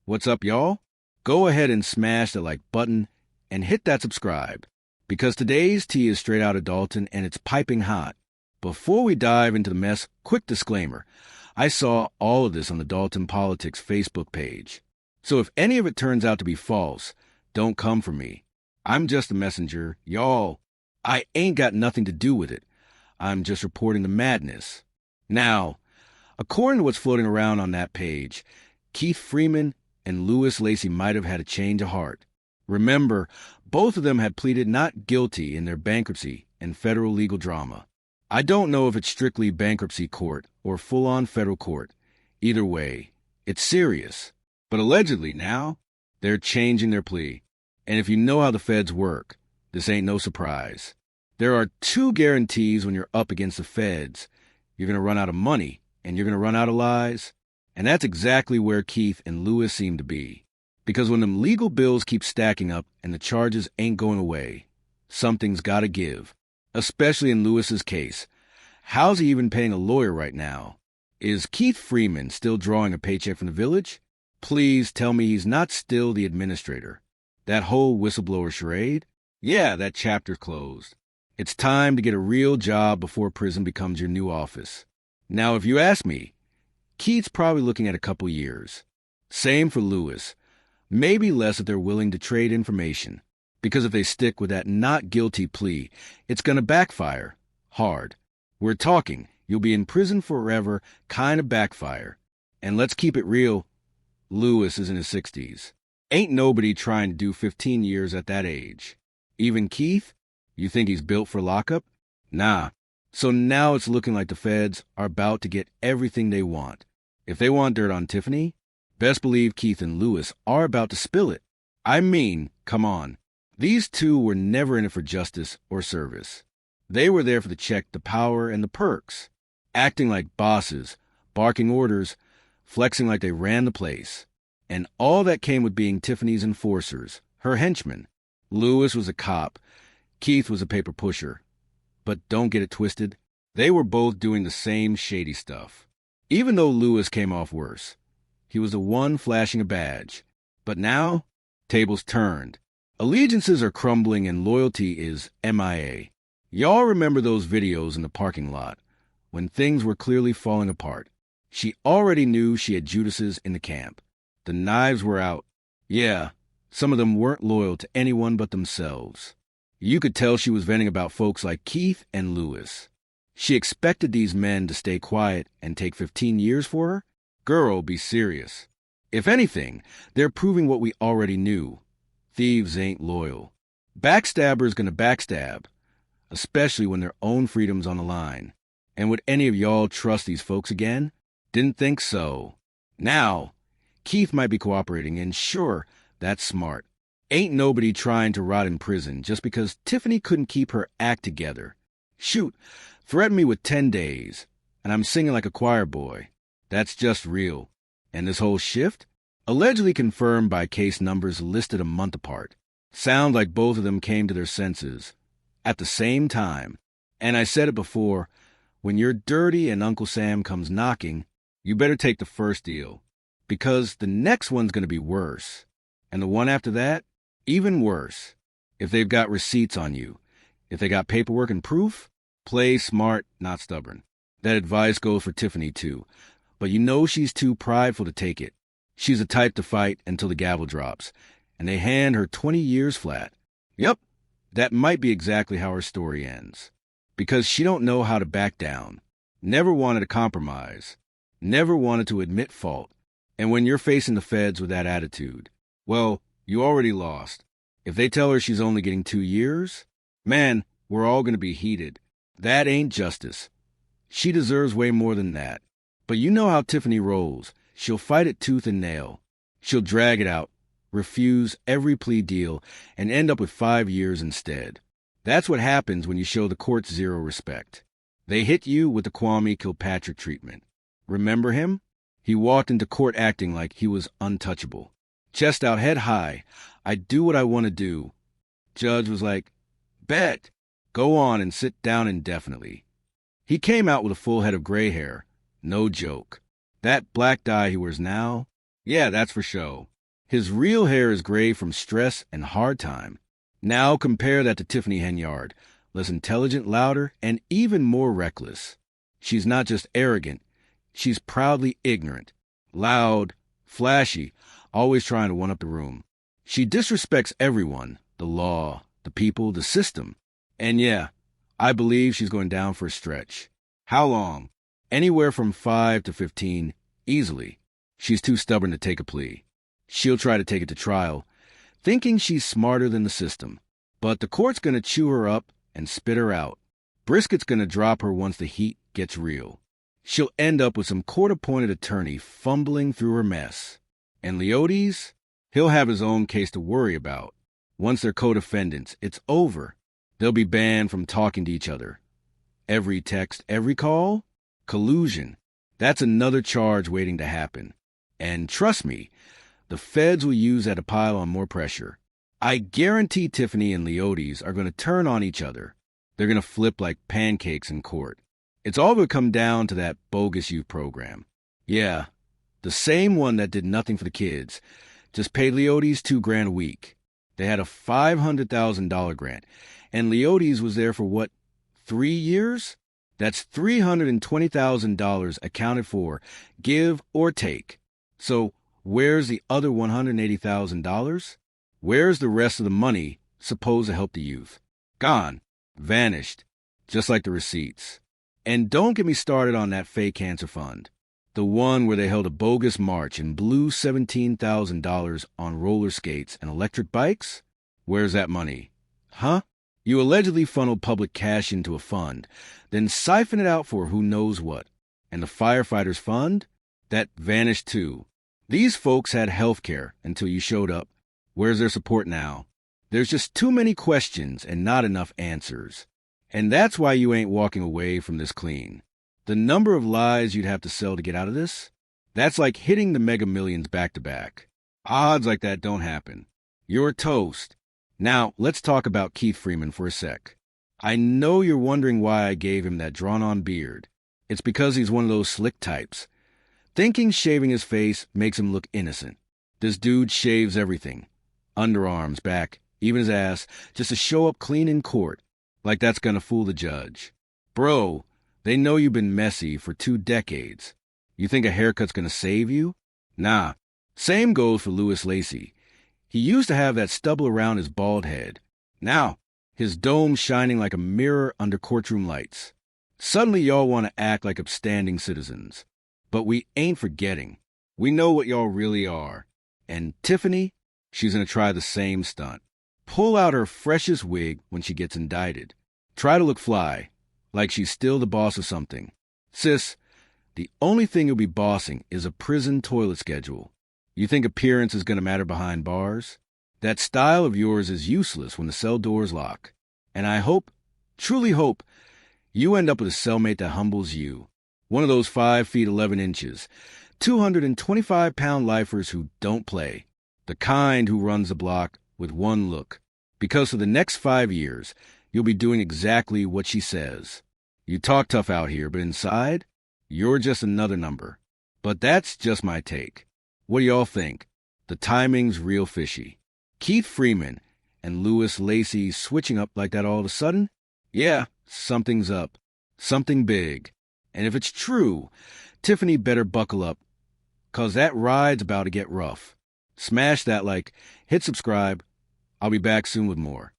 What's up, y'all? Go ahead and smash the like button and hit that subscribe, because today's tea is straight out of Dalton and it's piping hot. Before we dive into the mess, quick disclaimer. I saw all of this on the Dalton Politics Facebook page. So if any of it turns out to be false, don't come for me. I'm just a messenger, y'all. I ain't got nothing to do with it. I'm just reporting the madness. Now, according to what's floating around on that page, Keith Freeman and Lacey might have had a change of heart. Remember, both of them had pleaded not guilty in their bankruptcy and federal legal drama. I don't know if it's strictly bankruptcy court or full-on federal court. Either way, it's serious. But allegedly now, they're changing their plea. And if you know how the feds work, this ain't no surprise. There are two guarantees when you're up against the feds. You're going to run out of money, and you're going to run out of lies. And that's exactly where Keith and Lewis seem to be. Because when them legal bills keep stacking up and the charges ain't going away, something's got to give. Especially in Lewis's case. How's he even paying a lawyer right now? Is Keith Freeman still drawing a paycheck from the village? Please tell me he's not still the administrator. That whole whistleblower charade? Yeah, that chapter's closed. It's time to get a real job before prison becomes your new office. Now, if you ask me, Keith's probably looking at a couple years. Same for Lewis. Maybe less if they're willing to trade information. Because if they stick with that not guilty plea, it's going to backfire. Hard. We're talking, you'll be in prison forever, kind of backfire. And let's keep it real, Lewis is in his 60s. Ain't nobody trying to do 15 years at that age. Even Keith? You think he's built for lockup? Nah. So now it's looking like the feds are about to get everything they want. If they want dirt on Tiffany, best believe Keith and Lewis are about to spill it. I mean, come on. These two were never in it for justice or service. They were there for the check, the power, and the perks. Acting like bosses, barking orders, flexing like they ran the place. And all that came with being Tiffany's enforcers, her henchmen. Lewis was a cop. Keith was a paper pusher. But don't get it twisted. They were both doing the same shady stuff. Even though Lewis came off worse. He was the one flashing a badge. But now, tables turned. Allegiances are crumbling and loyalty is MIA. Y'all remember those videos in the parking lot when things were clearly falling apart. She already knew she had Judases in the camp. The knives were out. Yeah, some of them weren't loyal to anyone but themselves. You could tell she was venting about folks like Keith and Lewis. She expected these men to stay quiet and take 15 years for her? Girl, be serious. If anything, they're proving what we already knew. Thieves ain't loyal. Backstabbers gonna backstab, especially when their own freedom's on the line. And would any of y'all trust these folks again? Didn't think so. Now, Keith might be cooperating, and sure, that's smart. Ain't nobody trying to rot in prison just because Tiffany couldn't keep her act together. Shoot, threaten me with 10 days, and I'm singing like a choir boy. That's just real. And this whole shift? Allegedly confirmed by case numbers listed a month apart. Sound like both of them came to their senses at the same time. And I said it before, when you're dirty and Uncle Sam comes knocking, you better take the first deal. Because the next one's going to be worse. And the one after that, even worse. If they've got receipts on you, if they got paperwork and proof, play smart, not stubborn. That advice goes for Tiffany too. But you know she's too prideful to take it. She's the type to fight until the gavel drops. And they hand her 20 years flat. Yep, that might be exactly how her story ends. Because she don't know how to back down. Never wanted to compromise. Never wanted to admit fault. And when you're facing the feds with that attitude, well, you already lost. If they tell her she's only getting 2 years, man, we're all going to be heated. That ain't justice. She deserves way more than that. But you know how Tiffany rolls. She'll fight it tooth and nail. She'll drag it out, refuse every plea deal, and end up with 5 years instead. That's what happens when you show the courts zero respect. They hit you with the Kwame Kilpatrick treatment. Remember him? He walked into court acting like he was untouchable. Chest out, head high. I do what I want to do. Judge was like, bet. Go on and sit down indefinitely. He came out with a full head of gray hair. No joke. That black dye he wears now, yeah, that's for show. His real hair is gray from stress and hard time. Now compare that to Tiffany Henyard, less intelligent, louder, and even more reckless. She's not just arrogant, she's proudly ignorant, loud, flashy, always trying to one-up the room. She disrespects everyone, the law, the people, the system. And yeah, I believe she's going down for a stretch. How long? Anywhere from 5 to 15, easily. She's too stubborn to take a plea. She'll try to take it to trial, thinking she's smarter than the system. But the court's going to chew her up and spit her out. Brisket's going to drop her once the heat gets real. She'll end up with some court-appointed attorney fumbling through her mess. And Leotes, he'll have his own case to worry about. Once they're co-defendants, it's over. They'll be banned from talking to each other. Every text, every call? Collusion. That's another charge waiting to happen. And trust me, the feds will use that to pile on more pressure. I guarantee Tiffany and Leotes are going to turn on each other. They're going to flip like pancakes in court. It's all going to come down to that bogus youth program. Yeah, the same one that did nothing for the kids, just paid Leotes $2,000 a week. They had a $500,000 grant, and Leotes was there for what, 3 years? That's $320,000 accounted for, give or take. So where's the other $180,000? Where's the rest of the money supposed to help the youth? Gone. Vanished. Just like the receipts. And don't get me started on that fake cancer fund. The one where they held a bogus march and blew $17,000 on roller skates and electric bikes? Where's that money? Huh? You allegedly funneled public cash into a fund, then siphon it out for who knows what. And the firefighters fund? That vanished too. These folks had health care until you showed up. Where's their support now? There's just too many questions and not enough answers. And that's why you ain't walking away from this clean. The number of lies you'd have to sell to get out of this? That's like hitting the Mega Millions back to back. Odds like that don't happen. You're toast. Now, let's talk about Keith Freeman for a sec. I know you're wondering why I gave him that drawn-on beard. It's because he's one of those slick types. Thinking shaving his face makes him look innocent. This dude shaves everything. Underarms, back, even his ass, just to show up clean in court. Like that's gonna fool the judge. Bro, they know you've been messy for 2 decades. You think a haircut's gonna save you? Nah. Same goes for Lacey. He used to have that stubble around his bald head. Now, his dome's shining like a mirror under courtroom lights. Suddenly y'all want to act like upstanding citizens. But we ain't forgetting. We know what y'all really are. And Tiffany, she's gonna try the same stunt. Pull out her freshest wig when she gets indicted. Try to look fly, like she's still the boss of something. Sis, the only thing you'll be bossing is a prison toilet schedule. You think appearance is going to matter behind bars? That style of yours is useless when the cell doors lock. And I hope, truly hope, you end up with a cellmate that humbles you. One of those 5 feet 11 inches, 225-pound lifers who don't play. The kind who runs the block with one look. Because for the next 5 years, you'll be doing exactly what she says. You talk tough out here, but inside, you're just another number. But that's just my take. What do y'all think? The timing's real fishy. Keith Freeman and Lacey switching up like that all of a sudden? Yeah, something's up. Something big. And if it's true, Tiffany better buckle up, 'cause that ride's about to get rough. Smash that like, hit subscribe. I'll be back soon with more.